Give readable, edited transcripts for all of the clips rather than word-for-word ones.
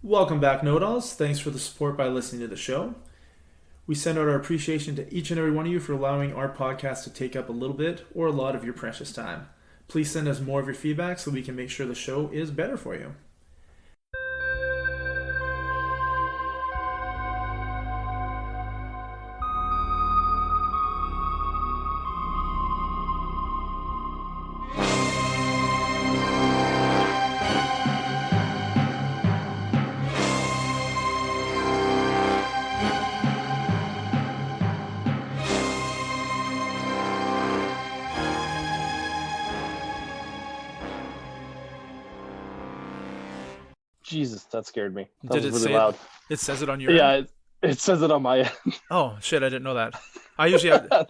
Welcome back, Knowitalls. Thanks for the support by listening to the show. We send out our appreciation to each and every one of you for allowing our podcast to take up a little bit or a lot of your precious time. Please send us more of your feedback so we can make sure the show is better for you. Jesus, that scared me. That Did was it really say it? loud. It says it on your Yeah, end? it says it on my end. Oh, shit, I didn't know that. I usually have,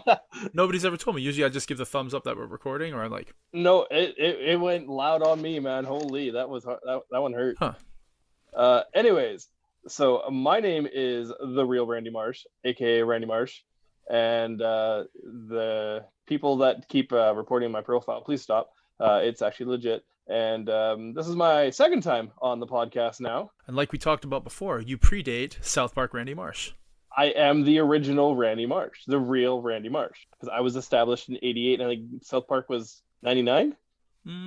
nobody's ever told me. Usually I just give the thumbs up that we're recording, or I'm like, No, it went loud on me, man. Holy, that one hurt. huh. Anyways, so my name is the real Randy Marsh, aka Randy Marsh, and the people that keep reporting my profile, please stop. It's actually legit. And this is my second time on the podcast now. And like we talked about before, you predate Southpark Randy Marsh. I am the original Randy Marsh, the real Randy Marsh, because I was established in '88, and I think South Park was '99.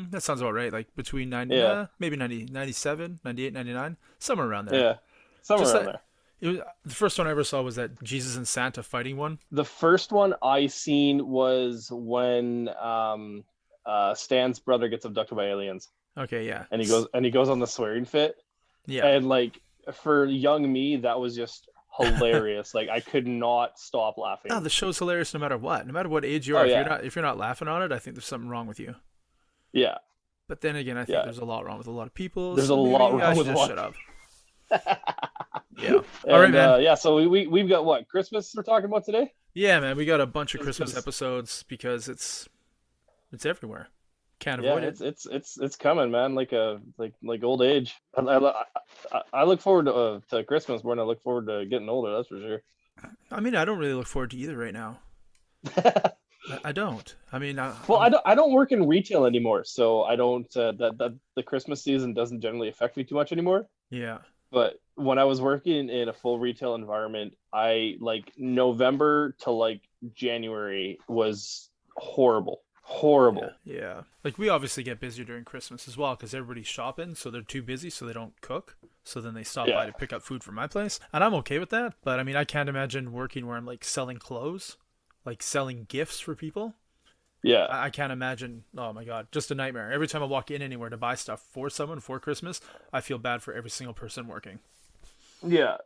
That sounds about right. Like between 90, Yeah, maybe 90, 97, 98, 99, somewhere around there. yeah, somewhere Just around that there. it was the first one I ever saw was that Jesus and Santa fighting one. The first one I seen was when Stan's brother gets abducted by aliens, Okay, yeah. and he goes on the swearing fit, Yeah. and like for young me, that was just hilarious. Like I could not stop No, laughing. the show's hilarious no matter what. No matter what age you Oh are. yeah, If you're not laughing on it, I think there's something wrong with you. yeah, But then again, I think yeah. there's a lot wrong with a lot of people, There's a so lot maybe I wrong should with just what. shut up. Yeah. All right, And man. yeah, so we've got what Christmas we're talking about today. Yeah, man, we got a bunch of Christmas Because episodes because it's everywhere. Can't yeah, avoid it. it's coming, man. Like old age. I look forward to Christmas more than I look forward to getting older. That's for sure. I mean, I don't really look forward to either right now. I don't. I mean, Well, I don't work in retail anymore, so I don't that the Christmas season doesn't generally affect me too much anymore. yeah. But when I was working in a full retail environment, I like November to like January was horrible, Yeah, horrible. yeah. Like we obviously get busier during Christmas as well because everybody's shopping, so they're too busy, so they don't cook. So then they stop by Yeah, to pick up food from my place, and I'm okay with that. But I mean, I can't imagine working where I'm like selling clothes, like selling gifts for people. yeah, I can't imagine. Oh my god, just a nightmare. Every time I walk in anywhere to buy stuff for someone for Christmas, I feel bad for every single person working. yeah.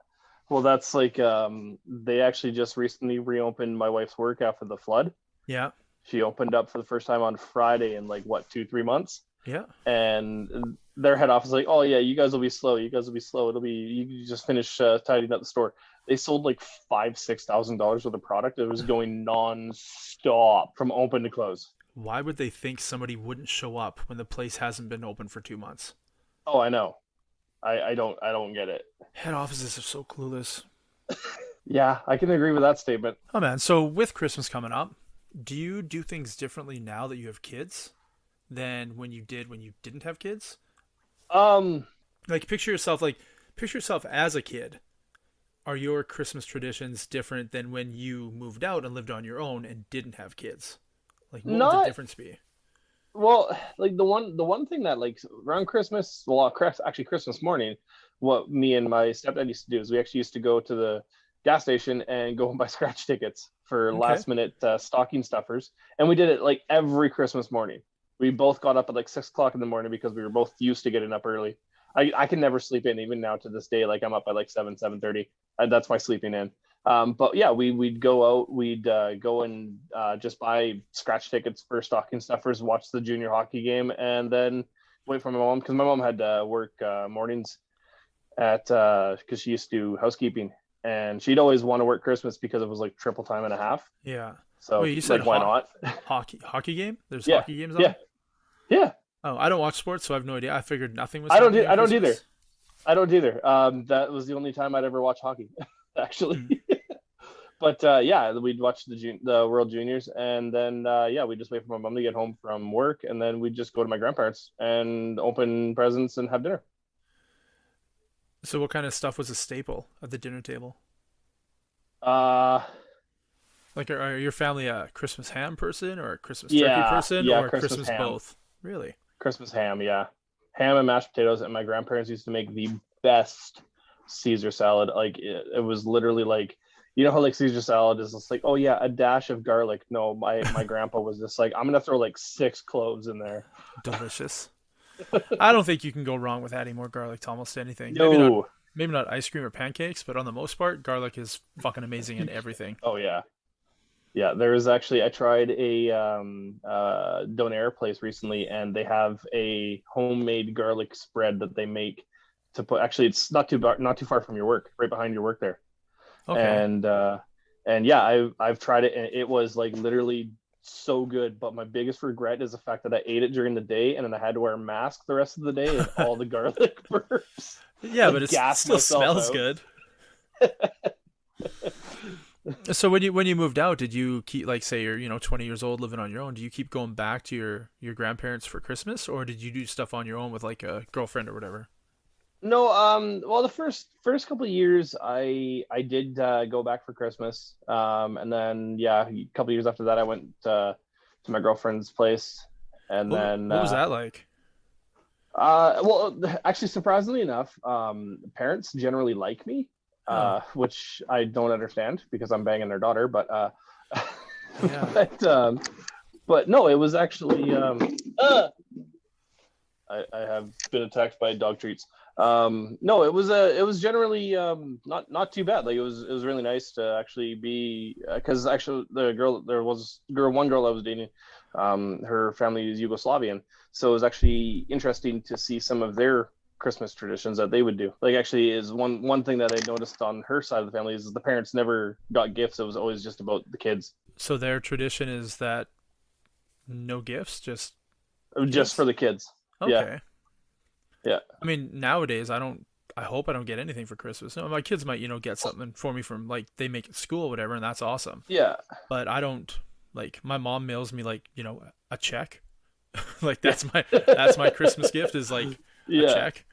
Well, that's like they actually just recently reopened my wife's work after the flood. Yeah, She opened up for the first time on Friday in like what 2 3 months, yeah. and their head office is like, oh yeah, you guys will be slow. You guys will be slow. It'll be you just finish tidying up the store. They sold like $5,000 6,000 worth of product. It was going non-stop from open to close. Why would they think somebody wouldn't show up when the place hasn't been open for 2 months? Oh, I know. I don't get it. Head offices are so clueless. Yeah, I can agree with that statement. Oh man, so with Christmas coming up, do you do things differently now that you have kids than when you did when you didn't have kids? Um, Like picture yourself as a kid. Are your Christmas traditions different than when you moved out and lived on your own and didn't have kids? Like what would the not difference be? well, like the one thing that like around Christmas, well, actually Christmas morning, what me and my stepdad used to do is we actually used to go to the gas station and go and buy scratch tickets for Okay. last minute stocking stuffers, and we did it like every Christmas morning. We both got up at like 6 o'clock in the morning because we were both used to getting up early. I can never sleep in even now to this day. Like I'm up at like 7:30. That's my sleeping in. But yeah, we'd go out, we'd go and just buy scratch tickets for stocking stuffers, watch the junior hockey game, and then wait for my mom because my mom had to work mornings at because she used to do housekeeping, and she'd always want to work Christmas because it was like triple time and a half. Yeah. So Wait, you said like, why not? hockey game? There's Yeah, hockey games yeah, on? yeah. Oh, I don't watch sports, so I have no idea. I figured nothing was I don't happening do, on I don't either. Christmas. I don't either. That was the only time I'd ever watch hockey, actually. Hmm. But yeah, we'd watch the World Juniors, and then yeah, we just wait for my mom to get home from work, and then we'd just go to my grandparents and open presents and have dinner. So what kind of stuff was a staple at the dinner table? Uh, Like, are your family a Christmas ham person or a Christmas turkey yeah, person yeah, or a Christmas Christmas ham. both? Really? Christmas ham, yeah. Ham and mashed potatoes, and my grandparents used to make the best Caesar salad. Like it was literally like, you know how like Caesar salad is just like, oh yeah, a dash of garlic. No, my grandpa was just like, I'm gonna throw like 6 cloves in there. Delicious. I don't think you can go wrong with adding more garlic to almost anything. No. Maybe not ice cream or pancakes, but on the most part, garlic is fucking amazing in everything. Oh yeah. Yeah, there was actually I tried a donair place recently, and they have a homemade garlic spread that they make to put. Actually, it's not too far from your work, right behind your work there. Okay. And yeah, I've tried it, and it was like literally so good. But my biggest regret is the fact that I ate it during the day, and then I had to wear a mask the rest of the day, and all the garlic burps. Yeah, but Like it gassed still myself smells out. good. So when you moved out, did you keep, like, say you're 20 years old living on your own? Do you keep going back to your grandparents for Christmas, or did you do stuff on your own with like a girlfriend or whatever? No, well, the first couple of years, I did go back for Christmas, and then yeah, a couple of years after that, I went to my girlfriend's place, and then What was that like? well, actually, surprisingly enough, parents generally like me, Oh, which I don't understand because I'm banging their daughter, yeah. but but no, it was actually I have been attacked by dog treats. No, it was generally not too bad. Like it was really nice to actually be because actually one girl I was dating, her family is Yugoslavian, so it was actually interesting to see some of their Christmas traditions that they would do. Like actually is one thing that I noticed on her side of the family is the parents never got gifts. It was always just about the kids, So their tradition is that no gifts, just just kids? for the kids. Yeah, Okay. yeah, I mean, nowadays I hope I don't get anything for Christmas. No, my kids might, get something for me from like they make at school or whatever, and that's awesome. yeah, But I don't, like, my mom mails me like, a check. Like yeah, that's my Christmas gift is like a yeah. check.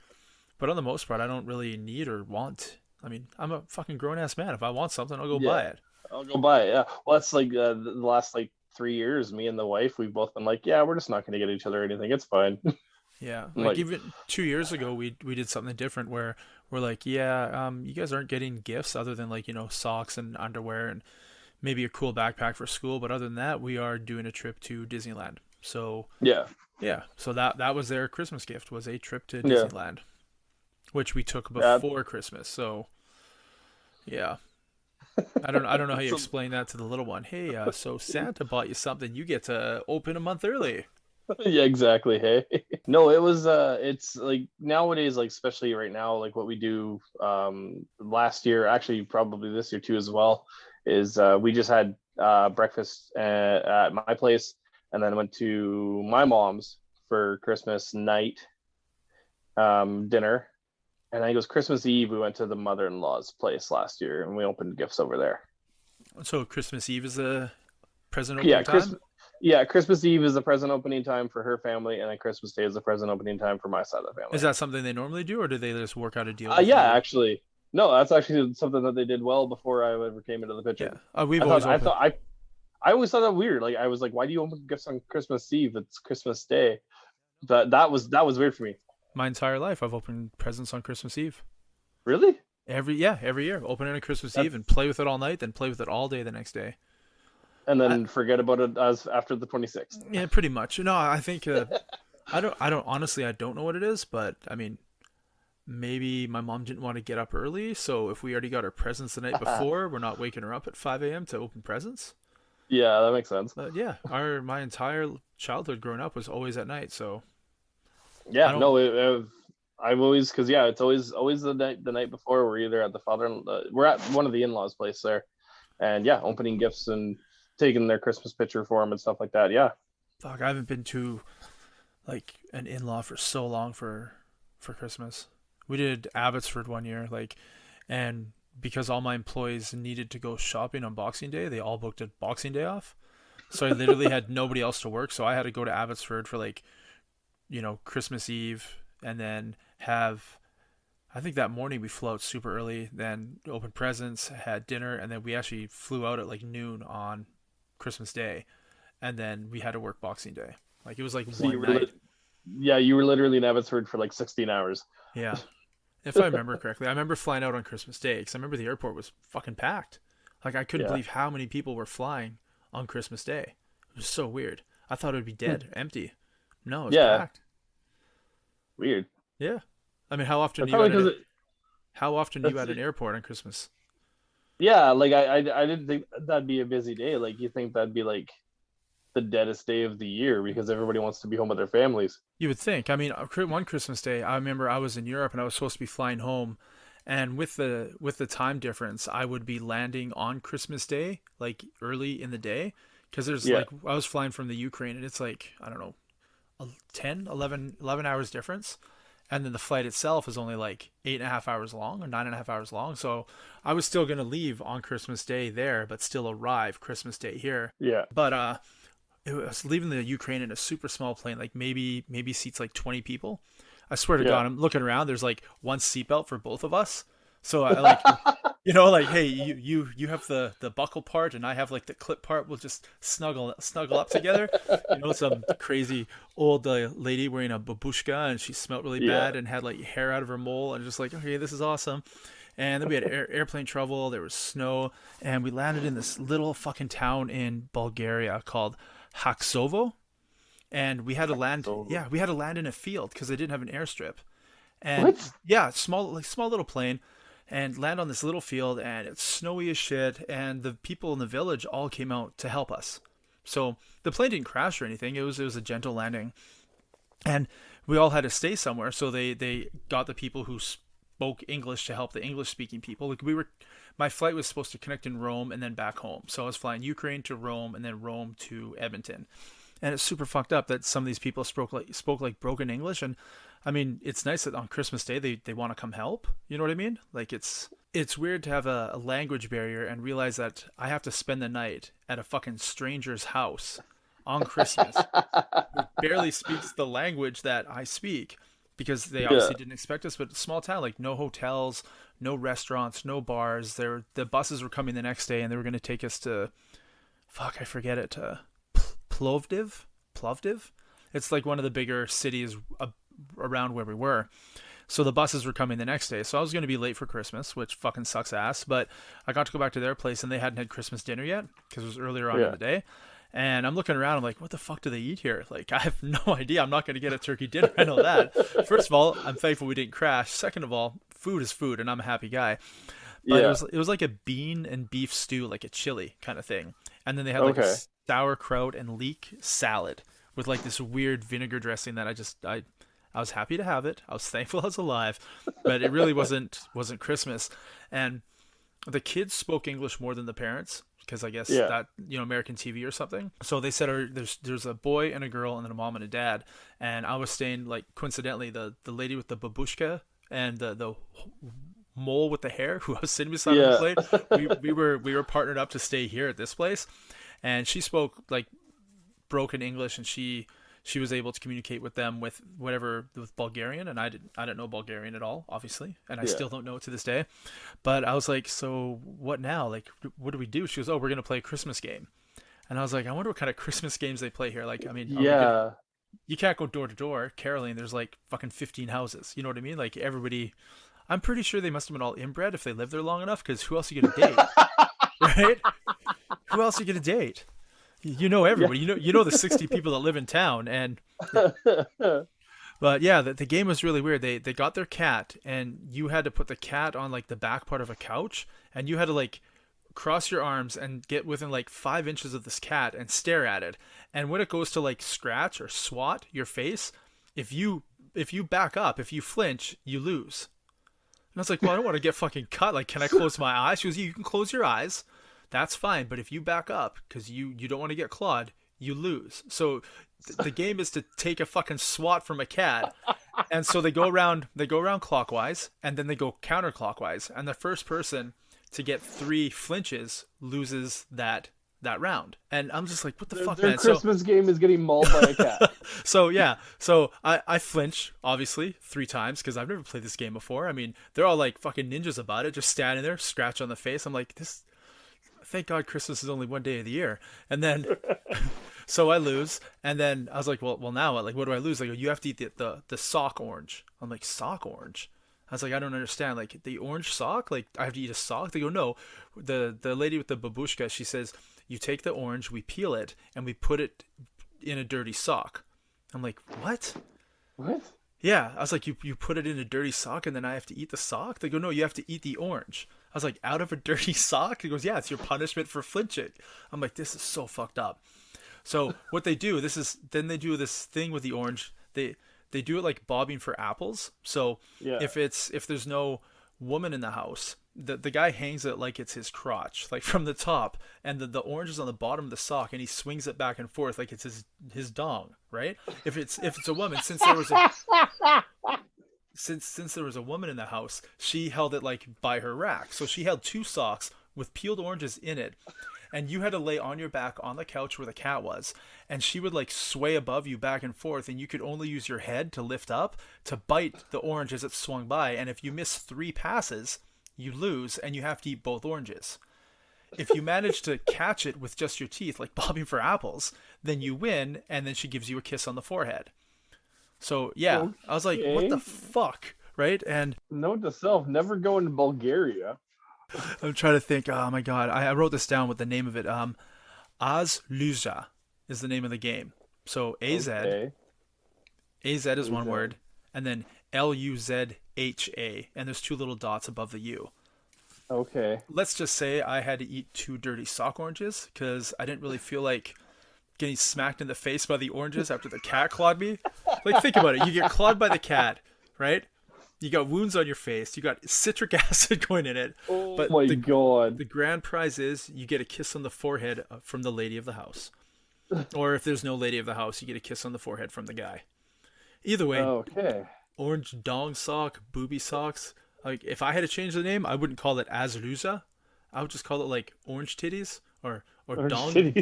But on the most part, I don't really need or want. I mean, I'm a fucking grown ass man. If I want something, I'll go Yeah. buy it. I'll go buy it. Yeah. Well, that's like the last like 3 years. Me and the wife, we've both been like, yeah, we're just not going to get each other anything. It's fine. Yeah, I'm like like, even 2 years ago, we did something different where we're like, yeah, you guys aren't getting gifts other than like socks and underwear and maybe a cool backpack for school, but other than that, we are doing a trip to Disneyland. So yeah, yeah, so that was their Christmas gift was a trip to yeah, Disneyland, which we took yeah. before Christmas. So yeah, I don't know how you So, explain that to the little one. Hey, so Santa bought you something, you get to open a month early. yeah, exactly. Hey, no, it was. It's like nowadays, like especially right now, like what we do. Last year, actually, probably this year too as well, is we just had breakfast at my place, and then went to my mom's for Christmas night dinner. And I think it was Christmas Eve. We went to the mother-in-law's place last year, and we opened gifts over there. So Christmas Eve is a present Yeah, opening time. Christmas Eve is the present opening time for her family, and then Christmas Day is the present opening time for my side of the Is family. that something they normally do, or do they just work out a deal with Yeah, you? actually, no, that's actually something that they did well before I ever came into the picture. Yeah, we've I thought, always I opened thought, I always thought that weird. Like I was like, why do you open gifts on Christmas Eve? It's Christmas Day. That was weird for me. my entire life. I've opened presents on Christmas Eve. Really? Every year, open it on Christmas Eve and That's play with it all night, then play with it all day the next day. and I, then forget about it as after the 26th. yeah, pretty much. No, I think I don't honestly I don't know what it is, but I mean maybe my mom didn't want to get up early, so if we already got our presents the night before, we're not waking her up at 5 a.m. to open presents. Yeah, that makes sense. But yeah, our my entire childhood growing up was always at night, so I Yeah, don't. no, I've always because yeah, it's always the night before we're either at the we're at one of the in-laws' place there, and yeah, opening gifts and taking their Christmas picture for them and stuff like that. Yeah, Fuck, I haven't been to like an in-law for so long for Christmas. We did Abbotsford one year, like, and because all my employees needed to go shopping on Boxing Day, they all booked a Boxing Day off. So I literally had nobody else to work, so I had to go to Abbotsford for like, Christmas Eve and then have I think that morning we flew out super early, then opened presents, had dinner, and then we actually flew out at like noon on Christmas Day, and then we had to work Boxing Day. Like it was like So one night. yeah, you were literally in Abbotsford for like 16 hours. Yeah, if I remember correctly, I remember flying out on Christmas Day because I remember the airport was fucking packed. Like I couldn't Yeah. believe how many people were flying on Christmas Day. It was so weird. I thought it would be dead, empty. No, it was Yeah. packed. Weird. Yeah. I mean, how often But are you probably at because an it, how often are you that's at an airport on Christmas? yeah, like I didn't think that'd be a busy day. Like you think that'd be like the deadest day of the year because everybody wants to be home with their families. You would think. I mean, one Christmas Day, I remember I was in Europe and I was supposed to be flying home, and with the time difference, I would be landing on Christmas Day, like early in the day, because there's Yeah. like I was flying from the Ukraine and it's like I don't know, 10, 11 hours difference. And then the flight itself is only like 8.5 hours long or 9.5 hours long. So I was still going to leave on Christmas Day there, but still arrive Christmas Day here. Yeah. But it was leaving the Ukraine in a super small plane, like maybe seats like 20 people. I swear to Yeah. God, I'm looking around. There's like one seatbelt for both of us. So I like, like, hey, you have the buckle part and I have like the clip part. We'll just snuggle up together. Some crazy old lady wearing a babushka and she smelled really Yeah. bad and had like hair out of her mole and just like, okay, this is awesome. And then we had airplane trouble. There was snow, and we landed in this little fucking town in Bulgaria called Haksovo, and we had to land. So Yeah, we had to land in a field because they didn't have an airstrip. And what? yeah, small little plane, and land on this little field, and it's snowy as shit. And the people in the village all came out to help us. So the plane didn't crash or anything. It was a gentle landing, and we all had to stay somewhere. So they got the people who spoke English to help the English speaking people. Like my flight was supposed to connect in Rome and then back home. So I was flying Ukraine to Rome and then Rome to Edmonton. And it's super fucked up that some of these people spoke like broken English. And I mean, it's nice that on Christmas Day they want to come help. You know what I mean? Like it's weird to have a language barrier and realize that I have to spend the night at a fucking stranger's house on Christmas who barely speaks the language that I speak, because they Yeah. obviously didn't expect us. But small town, like no hotels, no restaurants, no bars. The buses were coming the next day and they were going to take us to, fuck, I forget it, Plovdiv. It's like one of the bigger cities around where we were. So the buses were coming the next day. So I was going to be late for Christmas, which fucking sucks ass. But I got to go back to their place and they hadn't had Christmas dinner yet because it was earlier on in Yeah. the day. And I'm looking around. I'm like, what the fuck do they eat here? Like, I have no idea. I'm not going to get a turkey dinner. I know that. First of all, I'm thankful we didn't crash. Second of all, food is food, and I'm a happy guy. But Yeah. it was like a bean and beef stew, like a chili kind of thing. And then they had like Okay. a sauerkraut and leek salad with like this weird vinegar dressing that I was happy to have it. I was thankful I was alive, but it really wasn't Christmas. And the kids spoke English more than the parents because I guess Yeah. that American TV or something. So they said there's a boy and a girl and then a mom and a dad. And I was staying, like, coincidentally, the lady with the babushka and the mole with the hair who I was sitting beside on the plane. We were partnered up to stay here at this place, and she spoke like broken English, and she was able to communicate with them with Bulgarian, and I didn't know Bulgarian at all, obviously, and I Yeah. still don't know it to this day. But I was like, so what now? Like, what do we do? She goes, oh, we're gonna play a Christmas game. And I was like, I wonder what kind of Christmas games they play here. Like, I mean, Yeah. you can't go door to door caroling. There's like fucking 15 houses. You know what I mean? Like everybody, I'm pretty sure they must have been all inbred if they lived there long enough. Because who else are you gonna date, right? Who else are you gonna date? You know everybody. You know the 60 people that live in town. And but yeah, the game was really weird. They got their cat, and you had to put the cat on like the back part of a couch, and you had to like cross your arms and get within like 5 inches of this cat and stare at it. And when it goes to like scratch or swat your face, if you back up, if you flinch, you lose. And I was like, well, I don't want to get fucking cut. Like, can I close my eyes? She goes, you can close your eyes. That's fine. But if you back up, because you don't want to get clawed, you lose. So the game is to take a fucking swat from a cat. And so they go around clockwise, and then they go counterclockwise. And the first person to get 3 flinches loses that that round. And I'm just like, what the fuck, Their man? Christmas game is getting mauled by a cat. So yeah, so I flinch obviously 3 times because I've never played this game before. I mean, they're all like fucking ninjas about it, just standing there, scratch on the face. I'm like, this. Thank God Christmas is only one day of the year. And then, so I lose. And then I was like, well, now what? Like, what do I lose? Like, you have to eat the sock orange. I'm like, sock orange? I was like, I don't understand. Like, the orange sock? Like, I have to eat a sock? They go, no. The lady with the babushka, she says, you take the orange, we peel it, and we put it in a dirty sock. I'm like, what? What? Yeah. I was like, you put it in a dirty sock and then I have to eat the sock? They go, no, you have to eat the orange. I was like, out of a dirty sock? He goes, yeah, it's your punishment for flinching. I'm like, this is so fucked up. So what they do, then they do this thing with the orange. They do it like bobbing for apples. So Yeah. if there's no woman in the house, the guy hangs it like it's his crotch, like from the top, and the orange is on the bottom of the sock, and he swings it back and forth like it's his dong, right? If it's a woman, since there was a woman in the house, she held it like by her rack. So she held 2 socks with peeled oranges in it, and you had to lay on your back on the couch where the cat was, and she would like sway above you back and forth, and you could only use your head to lift up to bite the orange as it swung by. And if you miss 3 passes, you lose, and you have to eat both oranges. If you manage to catch it with just your teeth, like bobbing for apples, then you win, and then she gives you a kiss on the forehead. So yeah, okay. I was like, what the fuck, right? And note to self, never go into Bulgaria. I'm trying to think. Oh my god, I wrote this down with the name of it. Az Lüzha is the name of the game. So AZ, okay. AZ is one word, and then Luzha, and there's 2 little dots above the U. Okay. Let's just say I had to eat 2 dirty sock oranges because I didn't really feel like getting smacked in the face by the oranges after the cat clawed me. Like, think about it. You get clawed by the cat, right? You got wounds on your face. You got citric acid going in it. Oh but my God. The grand prize is you get a kiss on the forehead from the lady of the house. Or if there's no lady of the house, you get a kiss on the forehead from the guy. Either way, okay. Orange dong sock, booby socks. Like, if I had to change the name, I wouldn't call it Az Lüzha. I would just call it like orange titties or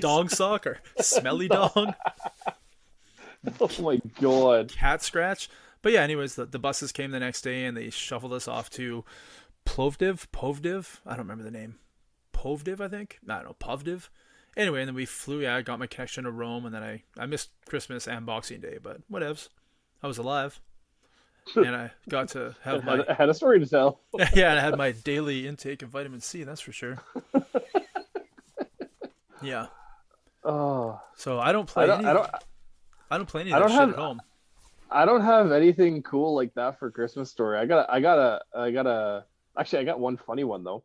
dong sock or smelly dong. Oh my God. Cat scratch. But yeah, anyways, the buses came the next day and they shuffled us off to Povdiv. I don't remember the name. Povdiv, I think. I don't know, Povdiv. Anyway, and then we flew. Yeah, I got my connection to Rome, and then I missed Christmas and Boxing Day, but whatevs. I was alive. And I got to have I had a story to tell. Yeah, and I had my daily intake of vitamin C, that's for sure. Yeah. Oh. So I don't play any of that shit at home. I don't have anything cool like that for Christmas story. I got one funny one though.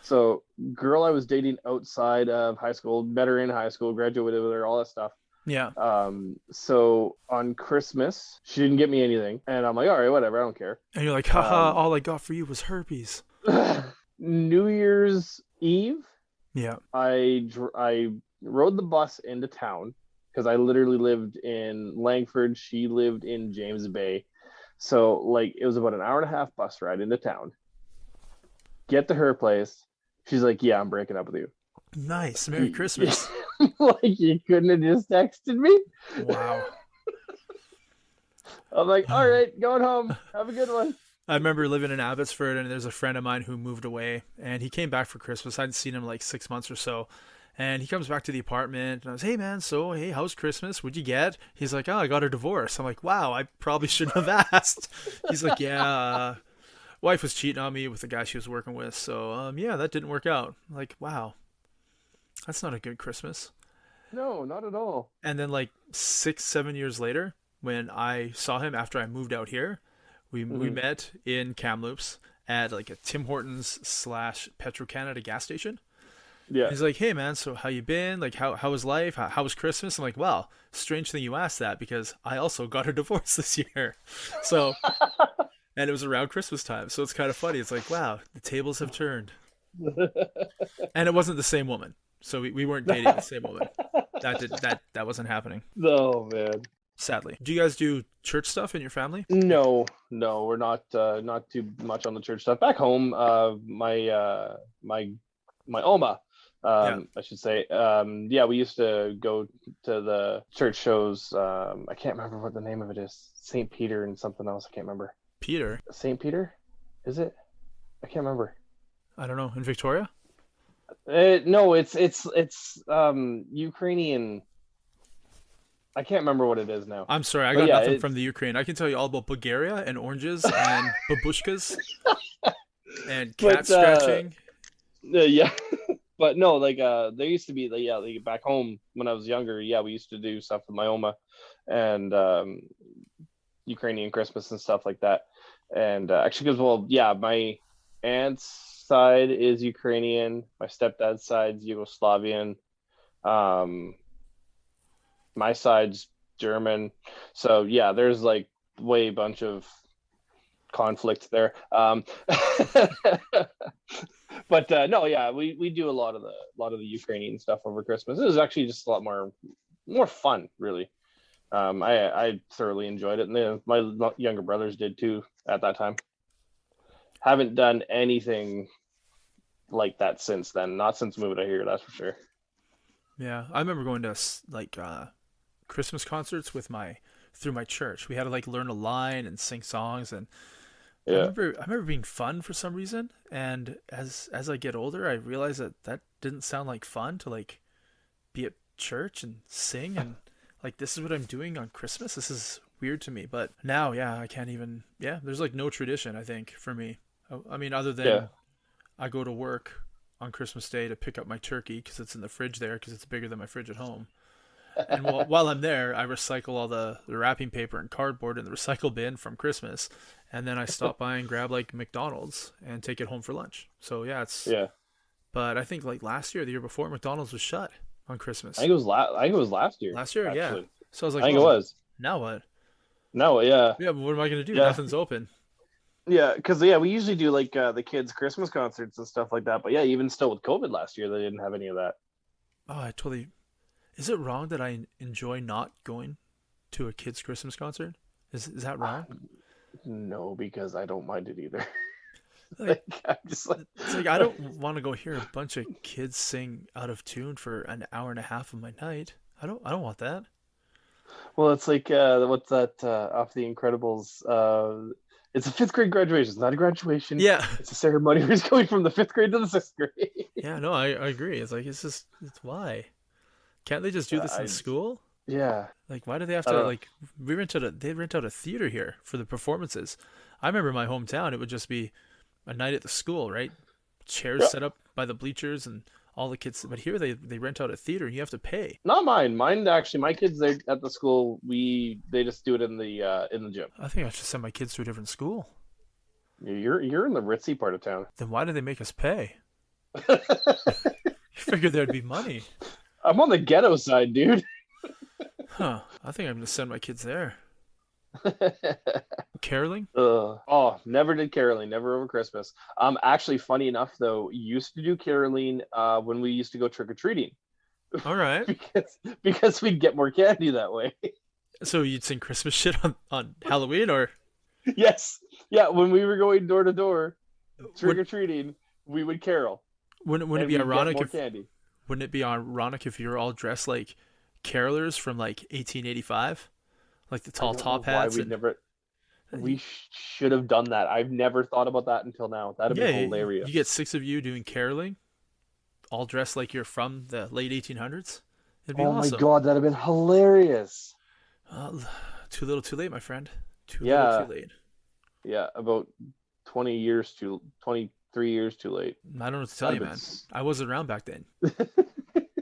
So girl I was dating outside of high school, met her in high school, graduated with her, all that stuff. Yeah. So on Christmas, she didn't get me anything. And I'm like, all right, whatever, I don't care. And you're like, haha, all I got for you was herpes. New Year's Eve. Yeah. I rode the bus into town because I literally lived in Langford. She lived in James Bay. So like it was about an hour and a half bus ride into town. Get to her place. She's like, yeah, I'm breaking up with you. Nice. Merry Christmas. Like, you couldn't have just texted me? Wow. I'm like, all right, going home. Have a good one. I remember living in Abbotsford, and there's a friend of mine who moved away, and he came back for Christmas. I hadn't seen him like 6 months or so. And he comes back to the apartment, and I was, hey, man, hey, how's Christmas? What'd you get? He's like, oh, I got a divorce. I'm like, wow, I probably shouldn't have asked. He's like, yeah, wife was cheating on me with the guy she was working with. So, yeah, that didn't work out. I'm like, wow. That's not a good Christmas. No, not at all. And then like 6-7 years later, when I saw him after I moved out here, we met in Kamloops at like a Tim Hortons / Petro-Canada gas station. Yeah. He's like, hey man, so how you been? Like, how was life? How was Christmas? I'm like, well, strange thing you asked that because I also got a divorce this year. So, and it was around Christmas time. So it's kind of funny. It's like, wow, the tables have turned. And it wasn't the same woman. So we weren't dating the same woman. That wasn't happening. Oh man. Sadly. Do you guys do church stuff in your family? No, we're not too much on the church stuff. Back home, my Oma, Yeah. I should say. Yeah, we used to go to the church shows. I can't remember what the name of it is. St. Peter and something else. I can't remember. Peter. St. Peter? Is it? I can't remember. I don't know. In Victoria? No, it's Ukrainian. I can't remember what it is now. I'm sorry, I But got yeah, nothing it's from the Ukraine. I can tell you all about Bulgaria and oranges and babushkas and cat But scratching. yeah, but no, like there used to be like back home when I was younger. Yeah, we used to do stuff with my Oma and Ukrainian Christmas and stuff like that. And actually, because well, yeah, my aunt's side is Ukrainian, my stepdad's side's Yugoslavian. Um, my side's German. So yeah, there's like way bunch of conflict there. But no, yeah, we do a lot of the Ukrainian stuff over Christmas. It was actually just a lot more fun, really. I thoroughly enjoyed it, and my younger brothers did too at that time. Haven't done anything like that since then. Not since moving out here, that's for sure. Yeah, I remember going to like Christmas concerts with through my church. We had to like learn a line and sing songs, and Yeah, I remember being fun for some reason. And as I get older, I realize that didn't sound like fun to like be at church and sing and like this is what I'm doing on Christmas. This is weird to me. But now, yeah, I can't even. Yeah, there's like no tradition. I think for me. I mean, other than yeah. I go to work on Christmas Day to pick up my turkey because it's in the fridge there because it's bigger than my fridge at home. And while I'm there, I recycle all the wrapping paper and cardboard in the recycle bin from Christmas, and then I stop by and grab like McDonald's and take it home for lunch. So yeah, it's. Yeah. But I think like last year, the year before, McDonald's was shut on I Christmas. think it was I think it was last year. Last year, yeah. Actually, So I was I like, think it well, was. now what? No, yeah, Yeah, but what am I gonna do? yeah, Nothing's open. yeah. Because yeah, we usually do like the kids' Christmas concerts and stuff like that. But yeah, even still with COVID last year, they didn't have any of that. Oh, I totally. Is it wrong that I enjoy not going to a kid's Christmas concert? Is that wrong? No, because I don't mind it either. Like, I'm just like, it's like I don't want to go hear a bunch of kids sing out of tune for an hour and a half of my night. I don't want that. well, it's like what's that off the Incredibles? It's a fifth grade graduation. It's not a graduation. Yeah. It's a ceremony where he's going from the fifth grade to the sixth grade. Yeah, no, I agree. It's like it's why. Can't they just do this in school? Yeah. Like, why do they have I to don't know. like they rent out a theater here for the performances? I remember in my hometown it would just be a night at the school, right? Chairs Yeah. set up by the bleachers and all the kids. But here they rent out a theater and you have to pay. Not mine. Mine actually. My kids, they at the school. They just do it in the gym. I think I should send my kids to a different school. You're in the ritzy part of town. Then why do they make us pay? You figured there'd be money. I'm on the ghetto side, dude. Huh. I think I'm gonna send my kids there. Caroling? Oh, never did caroling. Never over Christmas. Actually, funny enough though, used to do caroling when we used to go trick or treating All right. because we'd get more candy that way. So you'd sing Christmas shit on Halloween or Yes, yeah. When we were going door to door trick would, or treating, we would carol. wouldn't it And be we'd get ironic more if candy. wouldn't it be ironic if you were all dressed like carolers from like 1885? Like the I tall don't top know why hats we and never. We should have done that. I've never thought about that until now. That'd yeah, be hilarious. you get 6 of you doing caroling, all dressed like you're from the late 1800s. It'd be Oh awesome. my god, that'd have been hilarious. Too little, too late, my friend. Too Yeah. little, too late. Yeah, about 23 years too late. I don't know what to tell you, That'd man. have I wasn't around back then.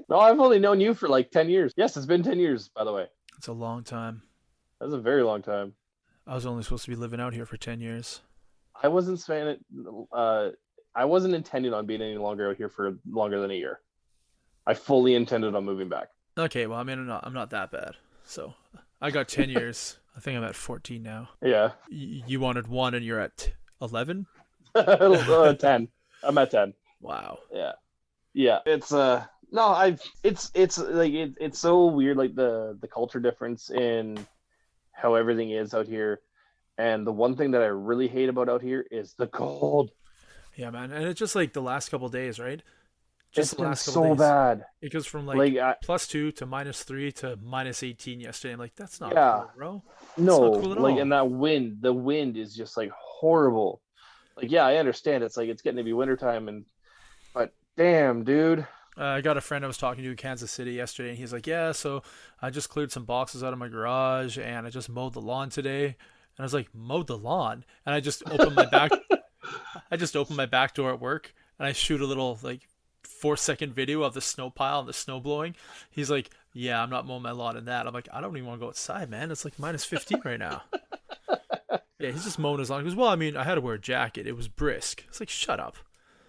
No, I've only known you for like 10 years. Yes, it's been 10 years, by the way. It's a long time. That's a very long time. I was only supposed to be living out here for 10 years. I wasn't saying it. I wasn't intending on being any longer out here for longer than a year. I fully intended on moving back. Okay, well, I mean, I'm not that bad. So I got 10 years. I think I'm at 14 now. Yeah. You wanted one and you're at 11? 10. I'm at 10. Wow. Yeah. Yeah. It's no, it's like it's so weird, like the culture difference in how everything is out here. And the one thing that I really hate about out here is the cold. Yeah, man. And it's just like the last couple days, right? Just It's the been last couple so days. bad. It goes from Like, +2 to -3 to -18 yesterday. I'm like, that's not yeah, cool, bro. That's no, not cool at like, all. and that wind, the wind is just like horrible. Like, yeah, I understand it's like it's getting to be wintertime, but damn, dude. I got a friend I was talking to in Kansas City yesterday, and he's like, "Yeah, so I just cleared some boxes out of my garage, and I just mowed the lawn today." And I was like, "Mowed the lawn?" And I just opened my back door at work, and I shoot a little like 4-second video of the snow pile and the snow blowing. He's like, "Yeah, I'm not mowing my lawn in that." I'm like, "I don't even want to go outside, man. It's like -15 right now." Yeah, he's just mowing his lawn. He goes, "Well, I mean, I had to wear a jacket. It was brisk." It's like, shut up.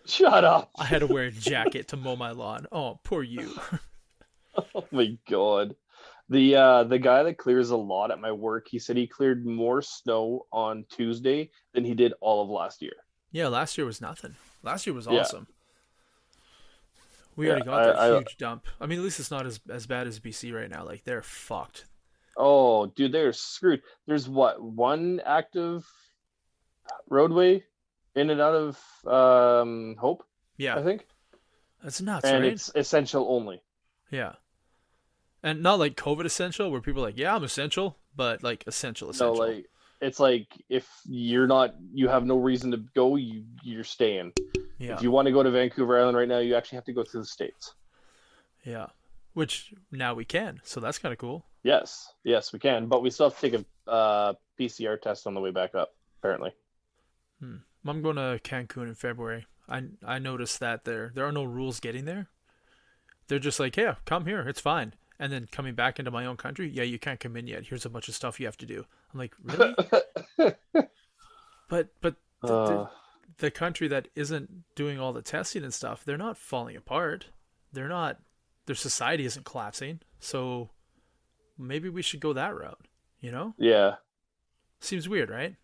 Shut up. I had to wear a jacket to mow my lawn. Oh, poor you. Oh my god. The guy that clears a lot at my work, he said he cleared more snow on Tuesday than he did all of last year. Yeah, last year was nothing. Last year was Yeah. awesome. We Yeah, already got that huge dump. I mean, at least it's not as bad as BC right now. Like, they're fucked. oh, dude, they're screwed. There's one active roadway in and out of Hope, Yeah, I think, that's nuts, and right? it's essential only. Yeah. And not like COVID essential, where people are like, yeah, I'm essential, but like essential. No, like it's like if you have no reason to go, you're staying. Yeah. If you want to go to Vancouver Island right now, you actually have to go to the States. Yeah. Which now we can. So that's kind of cool. Yes, we can, but we still have to take a PCR test on the way back up, apparently. I'm going to Cancun in February. I noticed that there are no rules getting there. They're just like, yeah, come here, it's fine. And then coming back into my own country, yeah, you can't come in yet. Here's a bunch of stuff you have to do. I'm like, really? but the country that isn't doing all the testing and stuff, they're not falling apart. Their society isn't collapsing. So maybe we should go that route, you know? Yeah, Seems weird, right?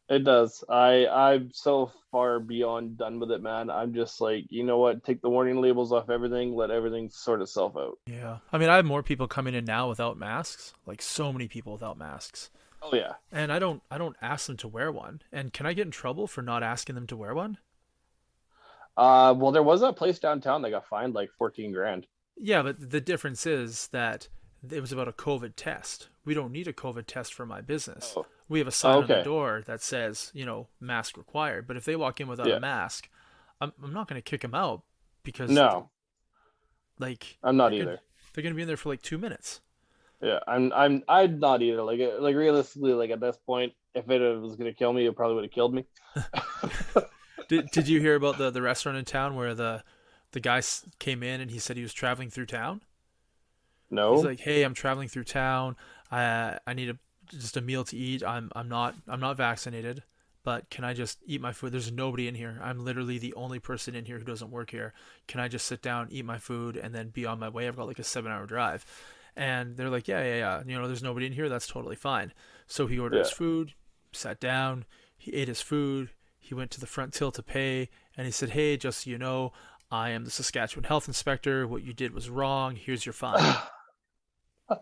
it does. I'm so far beyond done with it, man. I'm just like, you know what? Take the warning labels off everything. Let everything sort itself out. Yeah. I mean, I have more people coming in now without masks, like so many people without masks. Oh yeah. And I don't ask them to wear one. And can I get in trouble for not asking them to wear one? Well, there was that place downtown that got fined like 14 grand. Yeah, but the difference is that it was about a COVID test. We don't need a COVID test for my business. Oh. We have a sign on the Okay. door that says, mask required. But if they walk in without Yeah. a mask, I'm not going to kick them out because, No, like, I'm not they're either. they're going to be in there for like 2 minutes. Yeah, I'm not either. Like realistically, like at this point, if it was gonna kill me, it probably would have killed me. Did you hear about the restaurant in town where the guy came in and he said he was traveling through town? No. He's like, "Hey, I'm traveling through town. I need just a meal to eat. I'm not vaccinated, but can I just eat my food? There's nobody in here. I'm literally the only person in here who doesn't work here. Can I just sit down, eat my food, and then be on my way? I've got like a 7-hour drive." And they're like, yeah. There's nobody in here. That's totally fine. So he ordered his Yeah. food, sat down, he ate his food. He went to the front till to pay, and he said, "Hey, just so you know, I am the Saskatchewan health inspector. What you did was wrong. Here's your fine."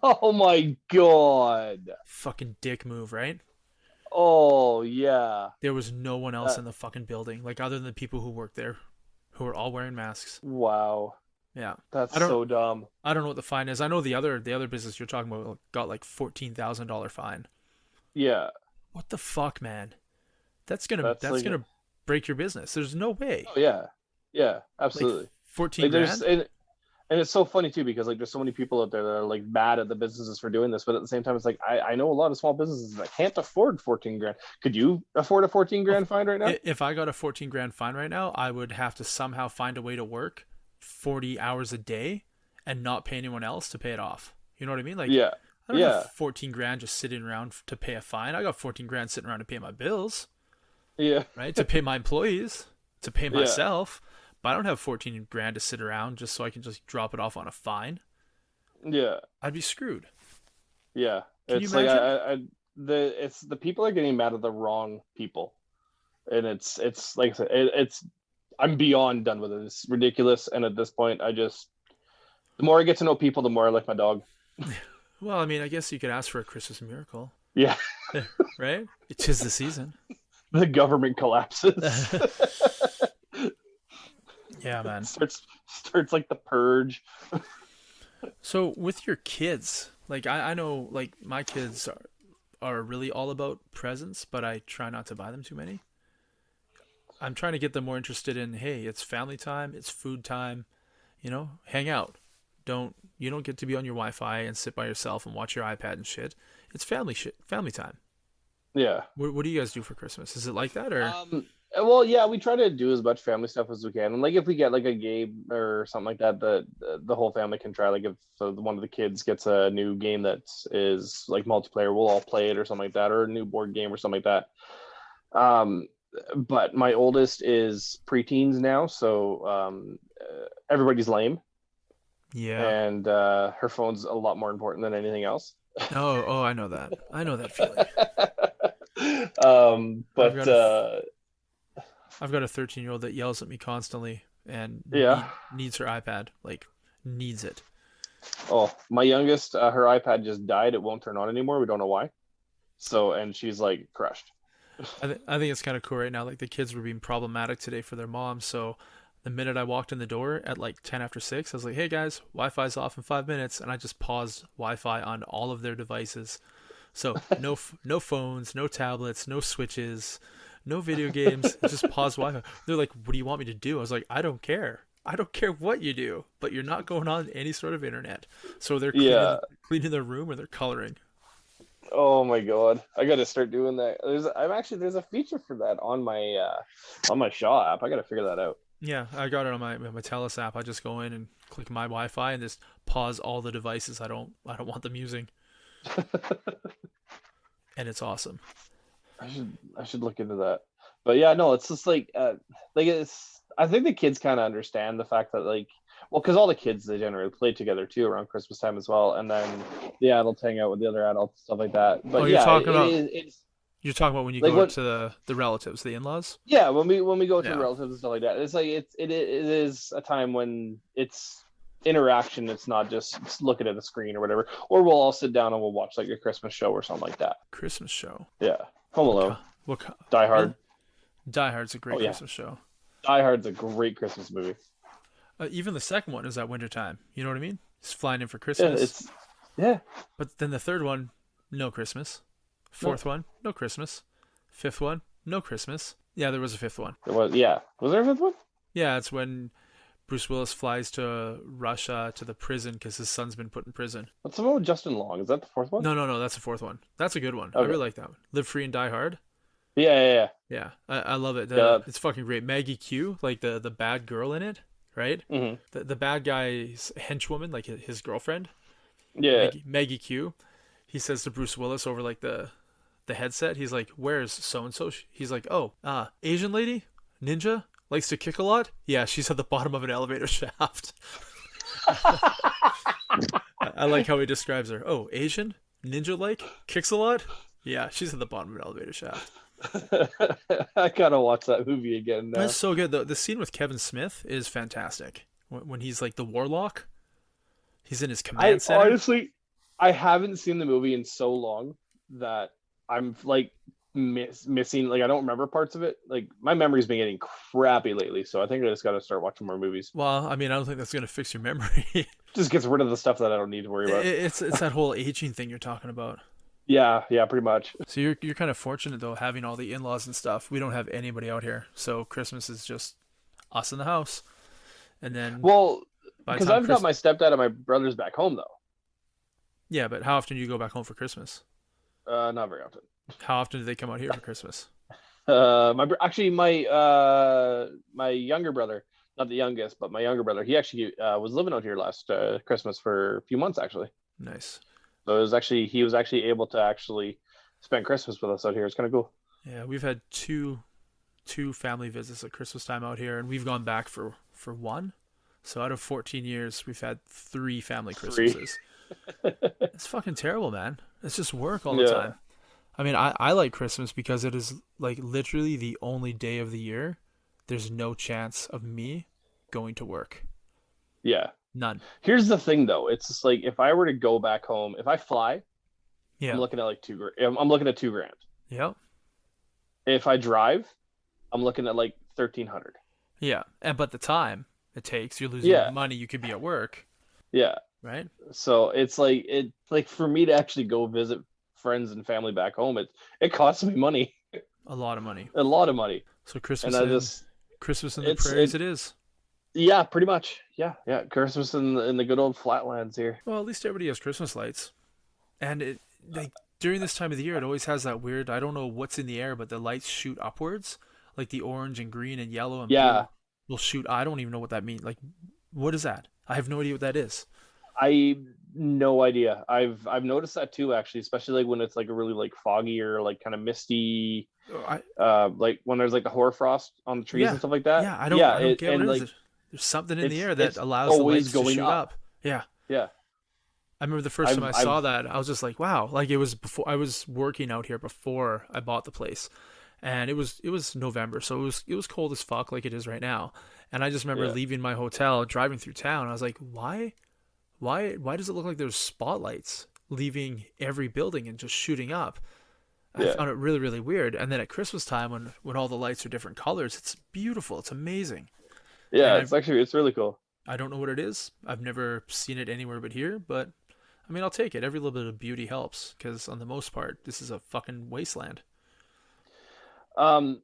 Oh my god. Fucking dick move, right? Oh yeah. There was no one else in the fucking building, like other than the people who worked there, who were all wearing masks. Wow. Yeah, That's I don't- so dumb. I don't know what the fine is. I know the other business you're talking about got like $14,000 fine. Yeah. What the fuck, man? That's gonna That's like- gonna break your business. There's no way. Oh yeah. Yeah. Like Absolutely. 14 Like there's grand. and it's so funny too because like there's so many people out there that are like mad at the businesses for doing this, but at the same time it's like I know a lot of small businesses that can't afford 14 grand. Could you afford a 14 grand fine right now? If I got a 14 grand fine right now, I would have to somehow find a way to work 40 hours a day and not pay anyone else to pay it off. You know what I mean? Like, Yeah. I don't Yeah. have 14 grand just sitting around to pay a fine. I got 14 grand sitting around to pay my bills, Yeah. right? To pay my employees, to pay Yeah. myself. But I don't have 14 grand to sit around just so I can just drop it off on a fine. Yeah. I'd be screwed. Yeah. Can you It's like imagine? it's the people are getting mad at the wrong people. And it's like I said, it's I'm beyond done with it. It's ridiculous. And at this point, the more I get to know people, the more I like my dog. Well, I mean, I guess you could ask for a Christmas miracle, Yeah. right? It is the season. The government collapses. Yeah, man. starts like the purge. So with your kids, like I know like my kids are really all about presents, but I try not to buy them too many. I'm trying to get them more interested in, hey, it's family time, it's food time, hang out. You don't get to be on your Wi-Fi and sit by yourself and watch your iPad and shit. It's family time. Yeah. What do you guys do for Christmas? Is it like that or? Well, yeah, we try to do as much family stuff as we can, and like if we get like a game or something like that, the whole family can try. Like if one of the kids gets a new game that is like multiplayer, we'll all play it or something like that, or a new board game or something like that. But my oldest is preteens now, so everybody's lame. Yeah. And her phone's a lot more important than anything else. Oh, I know that. I know that feeling. I've got a 13-year-old that yells at me constantly and needs her iPad. Like, needs it. Oh, my youngest, her iPad just died. It won't turn on anymore. We don't know why. So, and she's like crushed. I think it's kind of cool right now. Like, the kids were being problematic today for their mom. So, the minute I walked in the door at like 10 after 6, I was like, hey guys, Wi-Fi's off in 5 minutes. And I just paused Wi-Fi on all of their devices. So, no phones, no tablets, no switches. No video games, just pause Wi-Fi. They're like, what do you want me to do? I was like, I don't care. I don't care what you do, but you're not going on any sort of internet. So they're cleaning their room or they're coloring. Oh my God. I got to start doing that. There's a feature for that on my Shaw app. I got to figure that out. Yeah, I got it on my TELUS app. I just go in and click my Wi-Fi and just pause all the devices I don't want them using. And it's awesome. I should look into that. But yeah, no, it's just like it's. I think the kids kind of understand the fact that because all the kids, they generally play together too around Christmas time as well, and then the adults hang out with the other adults, stuff like that. But you're talking about when you go to the relatives, the in-laws. Yeah, when we go to the relatives and stuff like that, it's like it is a time when it's interaction. It's not just looking at the screen or whatever. Or we'll all sit down and we'll watch like a Christmas show or something like that. Christmas show. Yeah. Home Alone. Die Hard. Die Hard's a great Christmas show. Die Hard's a great Christmas movie. Even the second one is at wintertime. You know what I mean? It's flying in for Christmas. Yeah. But then the third one, no Christmas. Fourth one, no Christmas. Fifth one, no Christmas. Yeah, there was a fifth one. Was there a fifth one? Yeah, it's when Bruce Willis flies to Russia to the prison because his son's been put in prison. What's the one with Justin Long? Is that the fourth one? No, that's the fourth one. That's a good one. Okay. I really like that one. Live Free and Die Hard. Yeah. Yeah, I love it. It's fucking great. Maggie Q, like the bad girl in it, right? Mm-hmm. The bad guy's henchwoman, like his girlfriend. Yeah. Maggie Q. He says to Bruce Willis over like the headset, he's like, "Where's so and so?" He's like, "Oh, Asian lady, ninja, likes to kick a lot. Yeah, she's at the bottom of an elevator shaft." I like how he describes her. Oh, Asian, ninja-like, kicks a lot. Yeah, she's at the bottom of an elevator shaft. I gotta watch that movie again now. That's so good. The scene with Kevin Smith is fantastic. When he's like the warlock, he's in his command center. Honestly, I haven't seen the movie in so long that I'm like missing. Like I don't remember parts of it. Like my memory's been getting crappy lately, so I think I just got to start watching more movies. Well, I mean, I don't think that's gonna fix your memory. Just gets rid of the stuff that I don't need to worry about. It's that whole aging thing you're talking about. Yeah, pretty much. So you're kind of fortunate though, having all the in-laws and stuff. We don't have anybody out here, so Christmas is just us in the house. And then because I've got my stepdad and my brothers back home though. Yeah, but how often do you go back home for Christmas? Not very often. How often do they come out here for Christmas? My younger brother, not the youngest, but my younger brother, he actually was living out here last Christmas for a few months actually. Nice. So he was actually able to actually spend Christmas with us out here. It's kind of cool. Yeah, we've had two family visits at Christmas time out here, and we've gone back for one. So out of 14 years, we've had 3 family Christmases. It's fucking terrible, man. It's just work all the time. I mean, I like Christmas because it is like literally the only day of the year there's no chance of me going to work. Yeah. None. Here's the thing though. It's just like if I were to go back home, if I fly, yeah, I'm looking at like I'm looking at $2,000. Yep. If I drive, I'm looking at like 1,300. Yeah, but the time it takes. You're losing money. You could be at work, Yeah. right? So it's like for me to actually go visit friends and family back home, it costs me money. A lot of money. A lot of money. So Christmas And Christmas in the prairies it is. Yeah, pretty much. Yeah. Christmas in the good old flatlands here. Well, at least everybody has Christmas lights. And it like during this time of the year, it always has that weird, I don't know what's in the air, but the lights shoot upwards. Like the orange and green and yellow and blue will shoot. I don't even know what that means. Like, what is that? I have no idea what that is. No idea. I've noticed that too, actually, especially like when it's like a really like foggy or like kind of misty, like when there's like the hourfrost on the trees and stuff like that. Yeah, I don't get what it is. There's something in the air that allows the lights to shoot up. Yeah. Yeah. I remember the first time I saw that, I was just like, wow. Like it was before I was working out here before I bought the place. And it was November, so it was cold as fuck like it is right now. And I just remember leaving my hotel, driving through town. I was like, why does it look like there's spotlights leaving every building and just shooting up? I found it really, really weird. And then at Christmas time, when all the lights are different colors, it's beautiful. It's amazing. Yeah, it's really cool. I don't know what it is. I've never seen it anywhere but here, but I mean, I'll take it. Every little bit of beauty helps, because on the most part, this is a fucking wasteland.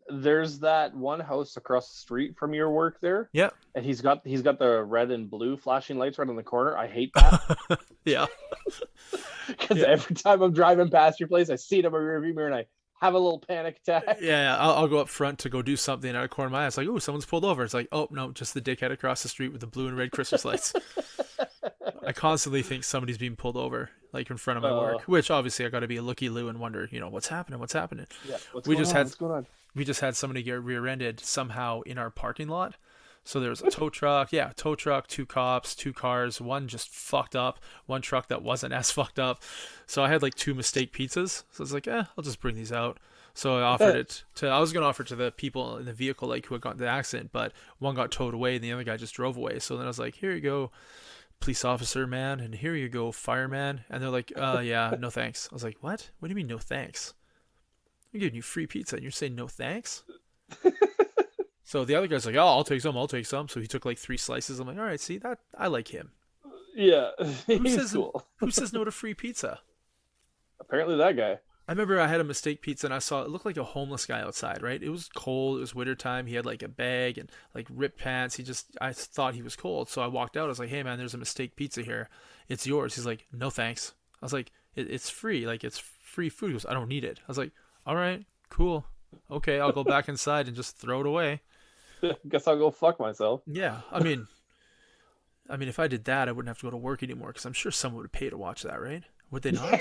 There's that one house across the street from your work there. Yeah. And he's got the red and blue flashing lights right on the corner. I hate that. Yeah. Because every time I'm driving past your place, I see it in my rearview mirror and I have a little panic attack. Yeah, I'll go up front to go do something out of the corner of my eye. It's like, oh, someone's pulled over. It's like, oh, no, just the dickhead across the street with the blue and red Christmas lights. I constantly think somebody's being pulled over, like in front of my work, which obviously I got to be a looky-loo and wonder, what's happening? Yeah, what's going on? We just had somebody get rear-ended somehow in our parking lot. So there was a tow truck, two cops, two cars, one just fucked up, one truck that wasn't as fucked up. So I had like 2 mistake pizzas. So I was like, I'll just bring these out. So I was going to offer to the people in the vehicle, like who had gotten the accident, but one got towed away and the other guy just drove away. So then I was like, here you go, police officer, man. And here you go, fireman. And they're like, yeah, no thanks. I was like, what? What do you mean no thanks? I'm giving you free pizza and you're saying no thanks? So the other guy's like, oh, I'll take some. So he took like 3 slices. I'm like, all right, see, that I like him. Yeah, cool. Who says no to free pizza? Apparently that guy. I remember I had a mistake pizza and I saw it looked like a homeless guy outside, right? It was cold. It was wintertime. He had like a bag and like ripped pants. I thought he was cold. So I walked out. I was like, hey man, there's a mistake pizza here. It's yours. He's like, no thanks. I was like, it's free. Like it's free food. He goes, I don't need it. I was like, all right, cool. Okay, I'll go back inside and just throw it away. Guess I'll go fuck myself. Yeah, I mean, if I did that, I wouldn't have to go to work anymore because I'm sure someone would pay to watch that, right? Would they not?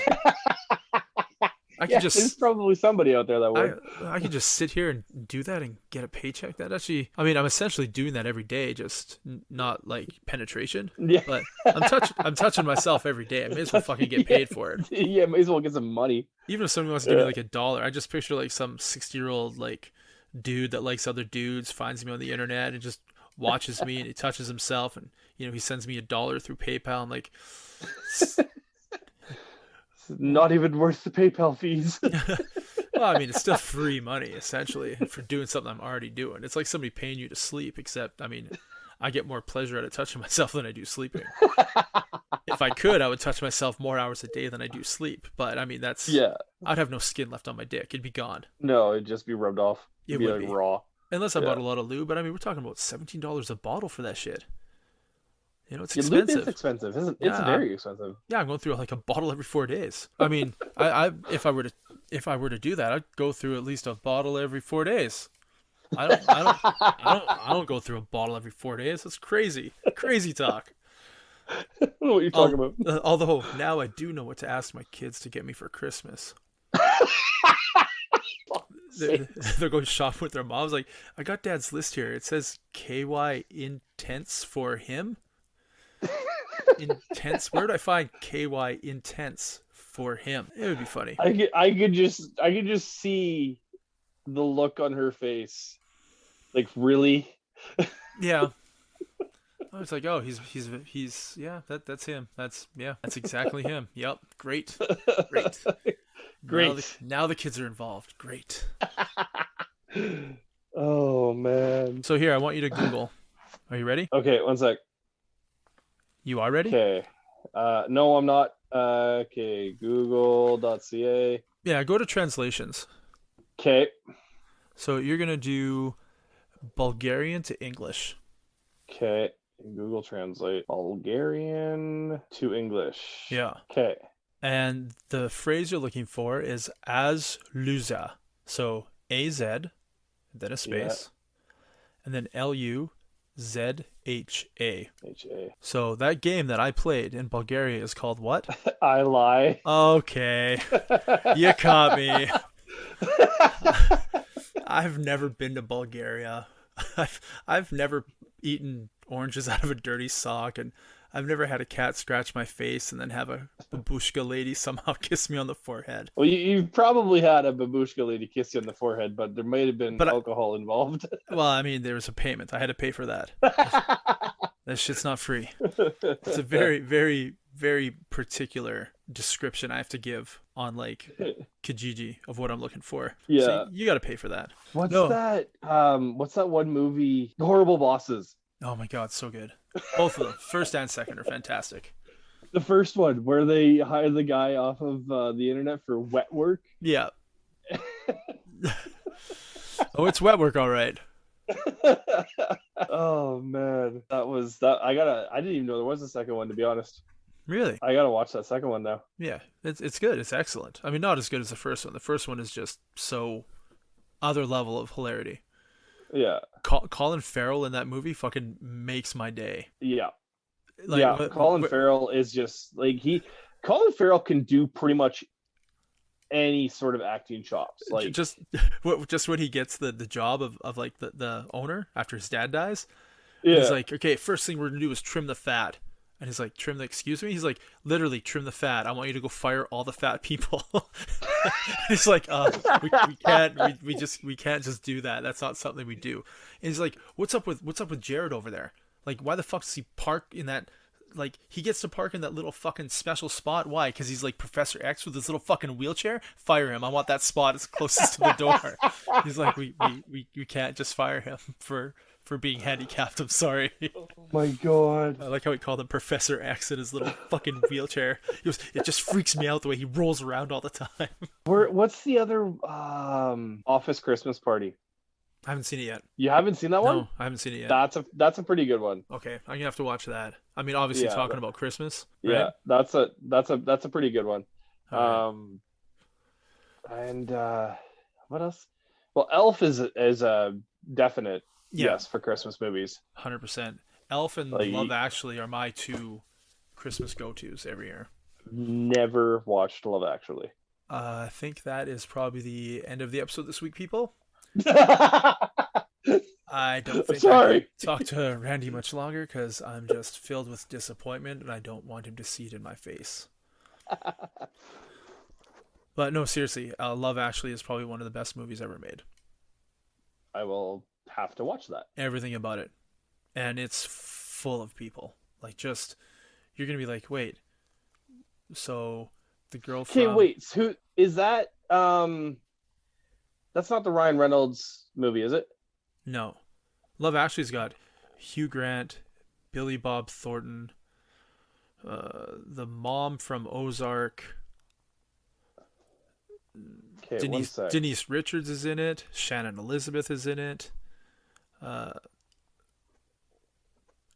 There's probably somebody out there that would. I could just sit here and do that and get a paycheck. That actually, I'm essentially doing that every day, just not like penetration. Yeah. But I'm touching myself every day. I may as well fucking get paid for it. Yeah, may as well get some money. Even if somebody wants to give me like $1, I just picture like some 60-year-old like dude that likes other dudes finds me on the internet and just watches me and he touches himself and he sends me $1 through PayPal. I'm like, not even worth the PayPal fees. Well, it's still free money essentially for doing something I'm already doing. It's like somebody paying you to sleep, except I get more pleasure out of touching myself than I do sleeping. If I could, I would touch myself more hours a day than I do sleep. But I'd have no skin left on my dick. It'd be gone. No, it'd just be rubbed off. It'd be like raw. Unless I bought a lot of lube, but we're talking about $17 a bottle for that shit. It's expensive. Lube is expensive, isn't it? It's very expensive. Yeah, I'm going through like a bottle every 4 days. If I were to do that, I'd go through at least a bottle every 4 days. I don't go through a bottle every 4 days. That's crazy. Crazy talk. I don't know what you're talking about. Although now I do know what to ask my kids to get me for Christmas. They're going shopping with their moms. Like, I got Dad's list here. It says KY Intense for him. Intense. Where would I find KY Intense for him? It would be funny. I could just see the look on her face. Like, really? Yeah. I was like, oh, he's yeah, that's him. That's exactly him. Yep. Great. Now the kids are involved. Great. Oh man. So here, I want you to Google Are you ready? Okay, one sec. You are ready? Okay. No, I'm not. Okay, google.ca. Yeah, go to translations. Okay. So you're going to do Bulgarian to English. Okay. Google Translate Bulgarian to English. Yeah. Okay. And the phrase you're looking for is Az Lüzha. So AZ, then a space, and then LUZHA. HA. So that game that I played in Bulgaria is called what? I lie. Okay. You caught me. I've never been to Bulgaria. I've never eaten oranges out of a dirty sock, and I've never had a cat scratch my face and then have a babushka lady somehow kiss me on the forehead. Well, you've probably had a babushka lady kiss you on the forehead, but there might have been alcohol involved. Well, I mean, there was a payment. I had to pay for that. That shit's not free. It's a very, very, very particular description I have to give on like Kijiji of what I'm looking for. Yeah. So you got to pay for that. What's that? What's that one movie? Horrible Bosses. Oh my God, so good. Both of them, first and second, are fantastic. The first one where they hire the guy off of the internet for wet work. Yeah. Oh, it's wet work, all right. Oh man, that was that. I didn't even know there was a second one, to be honest. Really? I gotta watch that second one now. Yeah, it's good. It's excellent. I mean, not as good as the first one. The first one is just so other level of hilarity. Yeah. Colin Farrell in that movie fucking makes my day. Yeah. Like, yeah. Colin Farrell is just like Colin Farrell can do pretty much any sort of acting chops. Like just when he gets the job of like the owner after his dad dies. Yeah. He's like, okay, first thing we're gonna do is trim the fat. And he's like, trim the, excuse me? He's like, literally trim the fat. I want you to go fire all the fat people. He's like, we can't just do that. That's not something we do. And he's like, what's up with Jared over there? Like, why the fuck does he park in that, like, he gets to park in that little fucking special spot. Why? Because he's like Professor X with his little fucking wheelchair? Fire him. I want that spot as closest to the door. He's like, we can't just fire him for being handicapped. I'm sorry. Oh my God. I like how he called him Professor X in his little fucking wheelchair. It just freaks me out the way he rolls around all the time. What's the other Office Christmas Party? I haven't seen it yet. You haven't seen that one? No, I haven't seen it yet. That's a pretty good one. Okay, I'm gonna have to watch that. I mean, obviously talking about Christmas. Right? Yeah, that's a pretty good one. Right. And what else? Well, Elf is a definite yes for Christmas movies. 100%. Elf and Love Actually are my two Christmas go-tos every year. Never watched Love Actually. I think that is probably the end of the episode this week, people. I don't think I can talk to Randy much longer because I'm just filled with disappointment and I don't want him to see it in my face. But no, seriously, Love Actually is probably one of the best movies ever made. I will have to watch that. Everything about it. And it's full of people. Like, just, you're going to be like, wait, so the girl from... Okay, wait, who is that? That's not the Ryan Reynolds movie, is it? No. Love Actually's got Hugh Grant, Billy Bob Thornton, the mom from Ozark. Okay, Denise Richards is in it. Shannon Elizabeth is in it.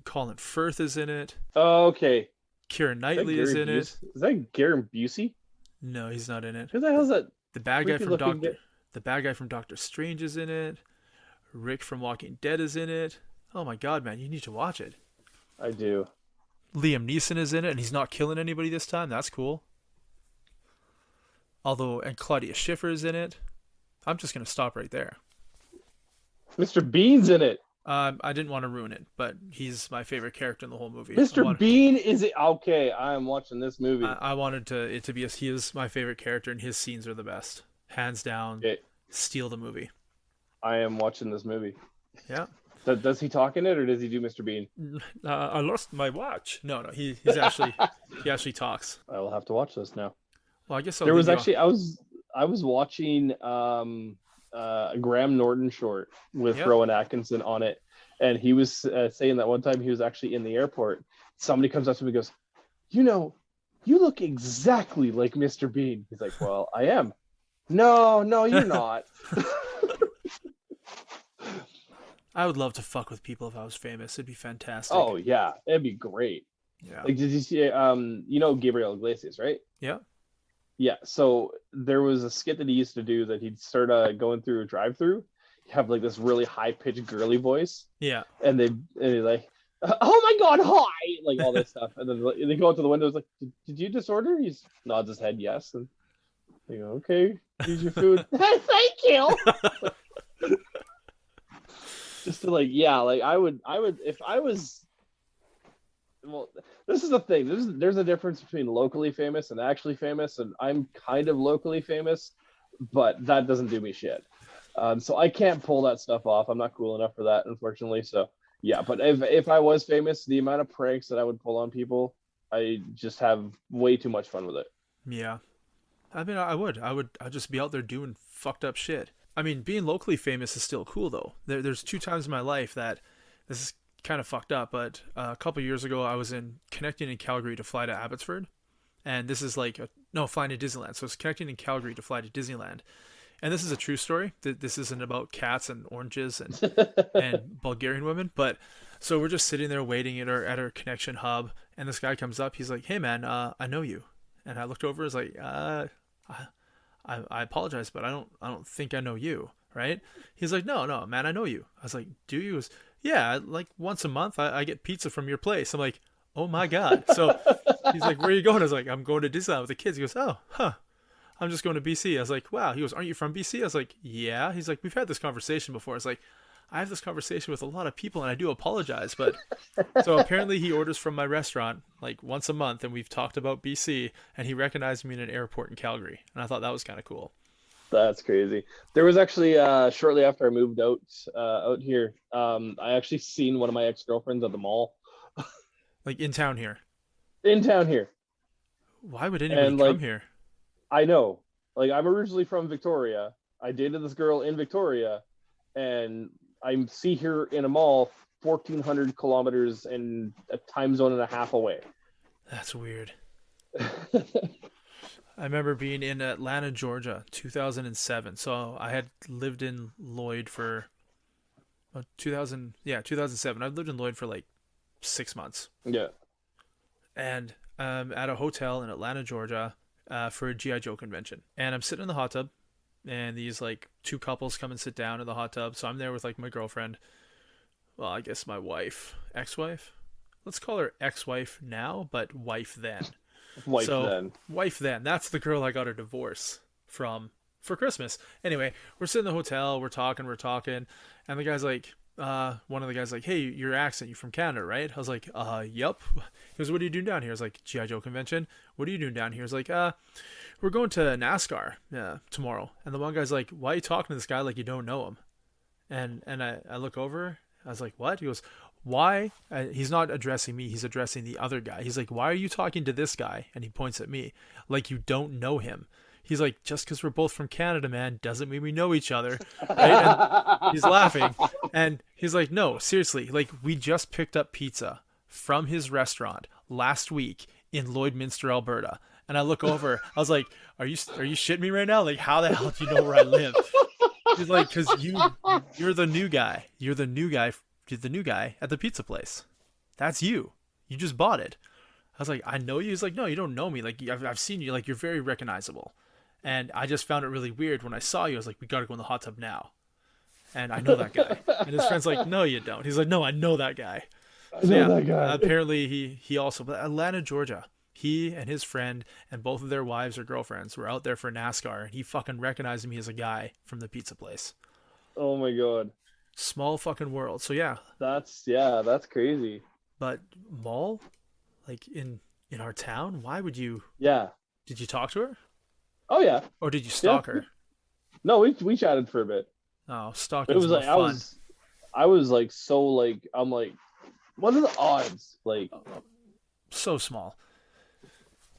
Colin Firth is in it. Oh, okay. Keira Knightley is in it. Is that Garen Busey? No, he's not in it. Who the hell is that? The bad guy from Doctor Strange is in it. Rick from Walking Dead is in it. Oh my God, man, you need to watch it. I do. Liam Neeson is in it, and he's not killing anybody this time. That's cool. And Claudia Schiffer is in it. I'm just gonna stop right there. Mr. Bean's in it. I didn't want to ruin it, but he's my favorite character in the whole movie. Mr. Bean is it? Okay, I am watching this movie. I wanted it to be he is my favorite character, and his scenes are the best, hands down. Okay. Steal the movie. I am watching this movie. Yeah. Does he talk in it, or does he do Mr. Bean? I lost my watch. No, he actually talks. I will have to watch this now. Well, I guess I was watching a Graham Norton short with Rowan Atkinson on it, And he was saying that one time he was actually in the airport. Somebody comes up to him and goes, you know, you look exactly like Mr. Bean. He's like, well, I am. No, you're not. I would love to fuck with people if I was famous. It'd be fantastic. Oh yeah, it'd be great. Yeah. Like, did you see? You know Gabriel Iglesias, right? Yeah. Yeah. So there was a skit that he used to do that he'd start going through a drive-through, have like this really high-pitched girly voice. Yeah. And they're like, oh my god, hi, like all this stuff, and then they go out to the windows like, did you just order? He nods his head yes, and they go, okay, here's your food. Thank you. Just to like, yeah, like I would if I was. Well, this is the thing. There's a difference between locally famous and actually famous, and I'm kind of locally famous, but that doesn't do me shit. So I can't pull that stuff off. I'm not cool enough for that, unfortunately. So yeah, but if I was famous, the amount of pranks that I would pull on people, I just have way too much fun with it. Yeah. I mean, I'd just be out there doing fucked up shit. I mean, being locally famous is still cool though. There's 2 times in my life that this is kind of fucked up, but a couple years ago I was connecting in Calgary to fly to Abbotsford, and this is like flying to Disneyland. So it's connecting in Calgary to fly to Disneyland, and this is a true story. This isn't about cats and oranges and Bulgarian women, but so we're just sitting there waiting at our connection hub, and this guy comes up. He's like, "Hey man, I know you," and I looked over. I was like, I apologize, but I don't think I know you, right? He's like, no, man, I know you. I was like, do you? He goes, yeah, like once a month I get pizza from your place. I'm like, oh my God. So he's like, where are you going? I was like, I'm going to Disneyland with the kids. He goes, oh, huh. I'm just going to BC. I was like, wow. He goes, aren't you from BC? I was like, yeah. He's like, we've had this conversation before. I was like, I have this conversation with a lot of people and I do apologize. But so apparently he orders from my restaurant like once a month, and we've talked about BC, and he recognized me in an airport in Calgary. And I thought that was kind of cool. That's crazy. There was actually shortly after I moved out here, I actually seen one of my ex-girlfriends at the mall. Like in town here? In town here. Why would anybody come here? I know. Like, I'm originally from Victoria. I dated this girl in Victoria, and I see her in a mall 1,400 kilometers and a time zone and a half away. That's weird. I remember being in Atlanta, Georgia, 2007. So I had lived in Lloyd for 2007. I've lived in Lloyd for like 6 months. Yeah. And at a hotel in Atlanta, Georgia, for a G.I. Joe convention. And I'm sitting in the hot tub, and these like 2 couples come and sit down in the hot tub. So I'm there with like my girlfriend. Well, I guess my ex-wife. Let's call her ex-wife now, but wife then. Wife then. That's the girl I got a divorce from for Christmas. Anyway, we're sitting in the hotel, we're talking, and the guy's like, one of the guys like, hey, your accent, you from Canada, right? I was like, yep. He goes, what are you doing down here? I was like, G.I. Joe convention. What are you doing down here? I was like, we're going to NASCAR tomorrow. And the one guy's like, why are you talking to this guy like you don't know him? And I look over, I was like, what? He goes, why? He's not addressing me, he's addressing the other guy. He's like, why are you talking to this guy? And he points at me like you don't know him. He's like, just because we're both from Canada, man, doesn't mean we know each other. Right? And he's laughing. And he's like, no, seriously, like we just picked up pizza from his restaurant last week in Lloydminster, Alberta. And I look over, I was like, are you shitting me right now? Like, how the hell do you know where I live? He's like, because you're the new guy. You're the new guy at the pizza place. That's you. You just bought it. I was like, I know you. He's like, no, you don't know me. Like, I've seen you. Like, you're very recognizable. And I just found it really weird when I saw you. I was like, we got to go in the hot tub now. And I know that guy. And his friend's like, no, you don't. He's like, no, I know that guy. That guy. Apparently, he also, but Atlanta, Georgia, he and his friend and both of their wives or girlfriends were out there for NASCAR. And he fucking recognized me as a guy from the pizza place. Oh my God. Small fucking world. So yeah. That's crazy. But mall, like in our town, why would you? Yeah. Did you talk to her? Oh yeah. Or did you stalk her? No, we chatted for a bit. Oh, stalking. It was more like fun. I was like so like I'm like, what are the odds? Like so small.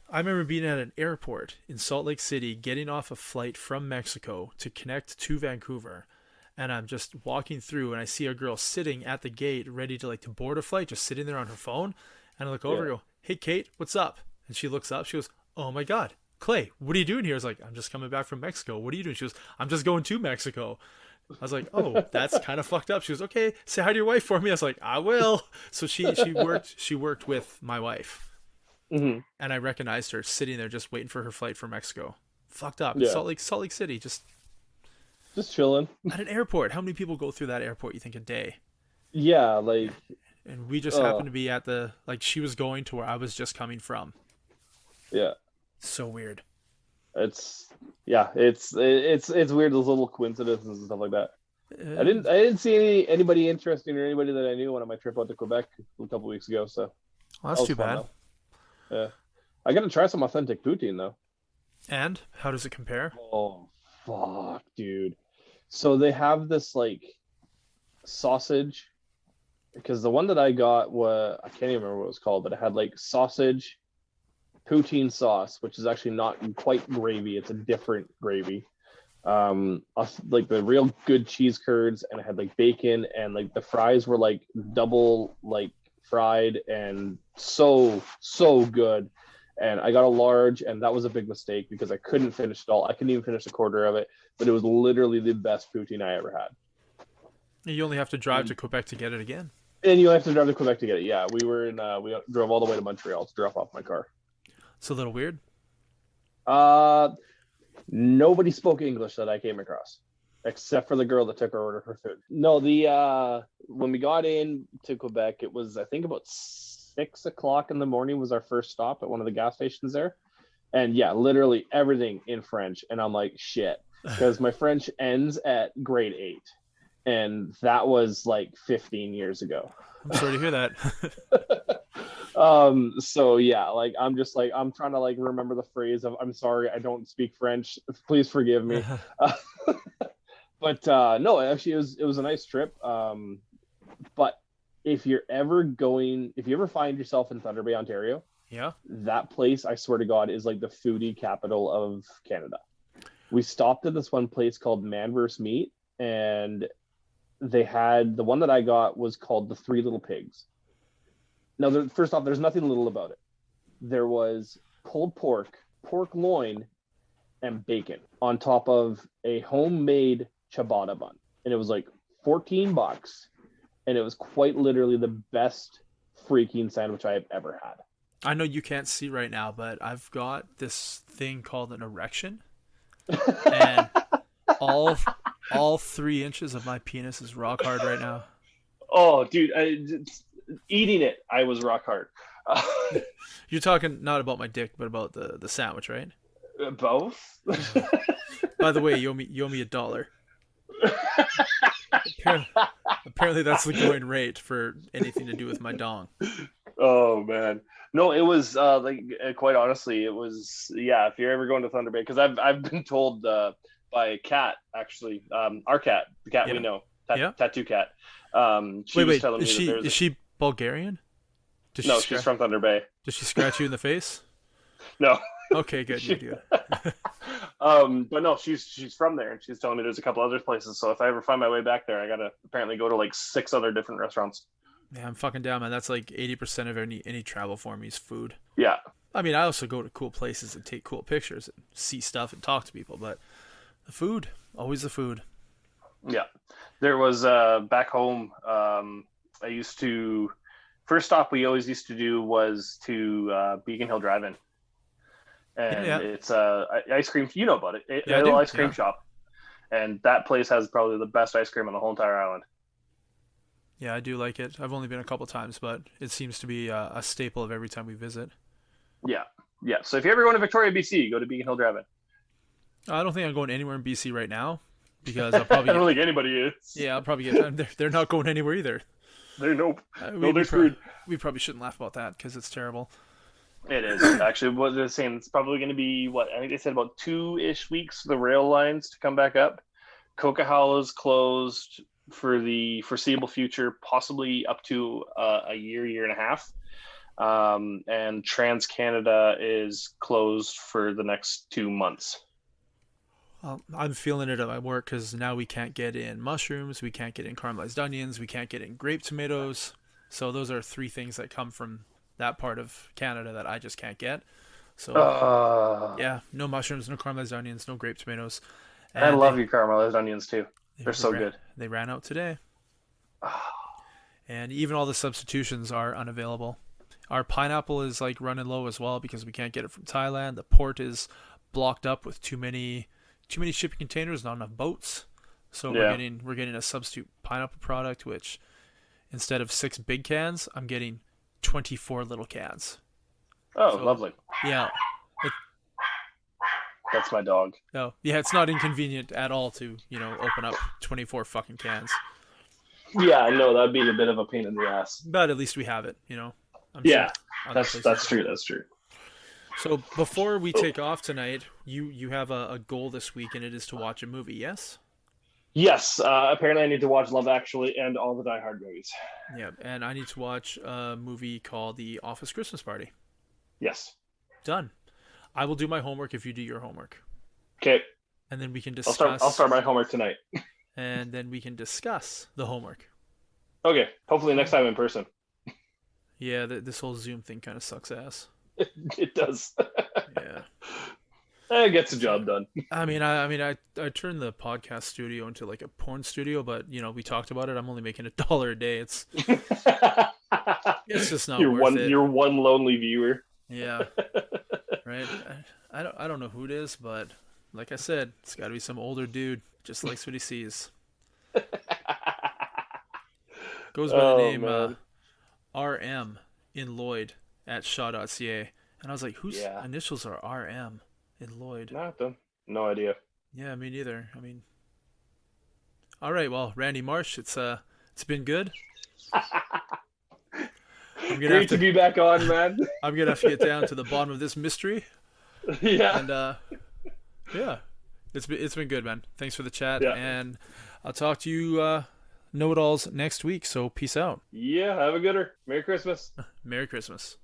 I remember being at an airport in Salt Lake City, getting off a flight from Mexico to connect to Vancouver, and I'm just walking through, and I see a girl sitting at the gate, ready to like to board a flight, just sitting there on her phone. And I look over and go, "Hey, Kate, what's up?" And she looks up. She goes, "Oh my God, Clay, what are you doing here?" I was like, "I'm just coming back from Mexico. What are you doing?" She goes, "I'm just going to Mexico." I was like, "Oh, that's kind of fucked up." She goes, "Okay, say hi to your wife for me." I was like, "I will." So she worked with my wife, Mm-hmm. and I recognized her sitting there just waiting for her flight for Mexico. Fucked up. Yeah. Salt Lake City, just Just chilling. at an airport. How many people go through that airport, you think, a day? Yeah, like, And we just happened to be at the, like, she was going to where I was just coming from. yeah. So weird. It's weird, those little coincidences and stuff like that. I didn't see anybody interesting or anybody that I knew on my trip out to Quebec a couple weeks ago. So Well, that's too bad. Yeah, I got to try some authentic poutine though. And how does it compare? Oh fuck, dude! So they have this like sausage, because the one that I got was, I can't even remember what it was called, but it had like sausage, poutine sauce, which is actually not quite gravy; it's a different gravy. Like the real good cheese curds, and it had like bacon, and like the fries were like double like fried and so good. And I got a large, and that was a big mistake because I couldn't finish it all. I couldn't even finish a quarter of it, but it was literally the best poutine I ever had. You only have to drive to Quebec to get it again. And you have to drive to Quebec to get it. Yeah, we drove all the way to Montreal to drop off my car. It's a little weird. Nobody spoke English that I came across, except for the girl that took our order for food. No, when we got in to Quebec, it was, I think, about 6 o'clock in the morning was our first stop at one of the gas stations there. And yeah, literally everything in French. And I'm like, shit, because my French ends at grade 8. And that was like 15 years ago. I'm sorry to hear that. So yeah, like I'm just like, I'm trying to like remember the phrase of, "I'm sorry, I don't speak French. Please forgive me." But no, actually it was a nice trip. But if you ever find yourself in Thunder Bay, Ontario, Yeah. that place, I swear to God, is like the foodie capital of Canada. We stopped at this one place called Man vs. Meat, and they had, the one that I got was called the Three Little Pigs. Now, first off, there's nothing little about it. There was pulled pork, pork loin, and bacon on top of a homemade ciabatta bun. And it was like $14. And it was quite literally the best freaking sandwich I have ever had. I know you can't see right now, but I've got this thing called an erection. And all 3 inches of my penis is rock hard right now. Oh, dude, eating it, I was rock hard. You're talking not about my dick, but about the sandwich, right? Both. By the way, you owe me $1. Apparently that's the going rate for anything to do with my dong. Oh man, no, it was quite honestly, it was, yeah. If you're ever going to Thunder Bay, because I've been told by Kat, actually, our cat, the cat we know, Tattoo Cat. She was telling me is she Bulgarian? No, she's from Thunder Bay. Does she scratch you in the face? No. Okay, good. You do. But no, she's from there, and she's telling me there's a couple other places. So if I ever find my way back there, I gotta apparently go to like 6 other different restaurants. Yeah, I'm fucking down, man. That's like 80% of any travel for me is food. Yeah. I mean, I also go to cool places and take cool pictures and see stuff and talk to people, but the food, always the food. Yeah. There was back home. I used to, first stop we always used to do was to Beacon Hill Drive-In. And it's ice cream. You know about it. A little ice cream shop, and that place has probably the best ice cream on the whole entire island. Yeah, I do like it. I've only been a couple times, but it seems to be a staple of every time we visit. Yeah. So if you ever go to Victoria, BC, go to Beacon Hill Drive-In. I don't think I'm going anywhere in BC right now because I'll probably. I don't think anybody is. Yeah, I'll probably get. They're not going anywhere either. They're screwed. We probably shouldn't laugh about that because it's terrible. It is actually. What they're saying, it's probably going to be I think they said about 2-ish weeks for the rail lines to come back up. Coquihalla closed for the foreseeable future, possibly up to a year and a half. And Trans Canada is closed for the next 2 months. I'm feeling it at my work because now we can't get in mushrooms, we can't get in caramelized onions, we can't get in grape tomatoes. So those are three things that come from that part of Canada that I just can't get. So yeah, no mushrooms, no caramelized onions, no grape tomatoes. I And love your caramelized onions too. They're so good. They ran out today. And even all the substitutions are unavailable. Our pineapple is like running low as well because we can't get it from Thailand. The port is blocked up with too many shipping containers, not enough boats. So we're getting a substitute pineapple product, which instead of 6 big cans, I'm getting 24 little cans. Oh, so, lovely. Yeah. That's my dog. No, yeah, it's not inconvenient at all to, open up 24 fucking cans. Yeah, I know that'd be a bit of a pain in the ass. But at least we have it, I'm yeah, sure that's true. That's true. So before we take off tonight, you have a goal this week, and it is to watch a movie. Yes. Yes. Apparently, I need to watch Love Actually and all the Die Hard movies. Yeah, and I need to watch a movie called The Office Christmas Party. Yes. Done. I will do my homework if you do your homework. Okay. And then we can discuss. I'll start my homework tonight. And then we can discuss the homework. Okay. Hopefully next time in person. Yeah, this whole Zoom thing kind of sucks ass. It does. Yeah. It gets the job done. I turned the podcast studio into like a porn studio, but we talked about it. I'm only making $1 a day. It's just not worth it. You're one lonely viewer. Yeah. Right. I don't know who it is, but like I said, it's got to be some older dude. Just likes what he sees. Goes by the name RM in Lloyd at shaw.ca. And I was like, whose initials are RM in Lloyd? No idea. Yeah, me neither. All right, well, Randy Marsh, it's been good. Great to be back on, man. I'm gonna have to get down to the bottom of this mystery. Yeah. And yeah, it's been good, man. Thanks for the chat, and I'll talk to you Knowitalls next week. So peace out. Yeah, have a gooder. Merry Christmas. Merry Christmas.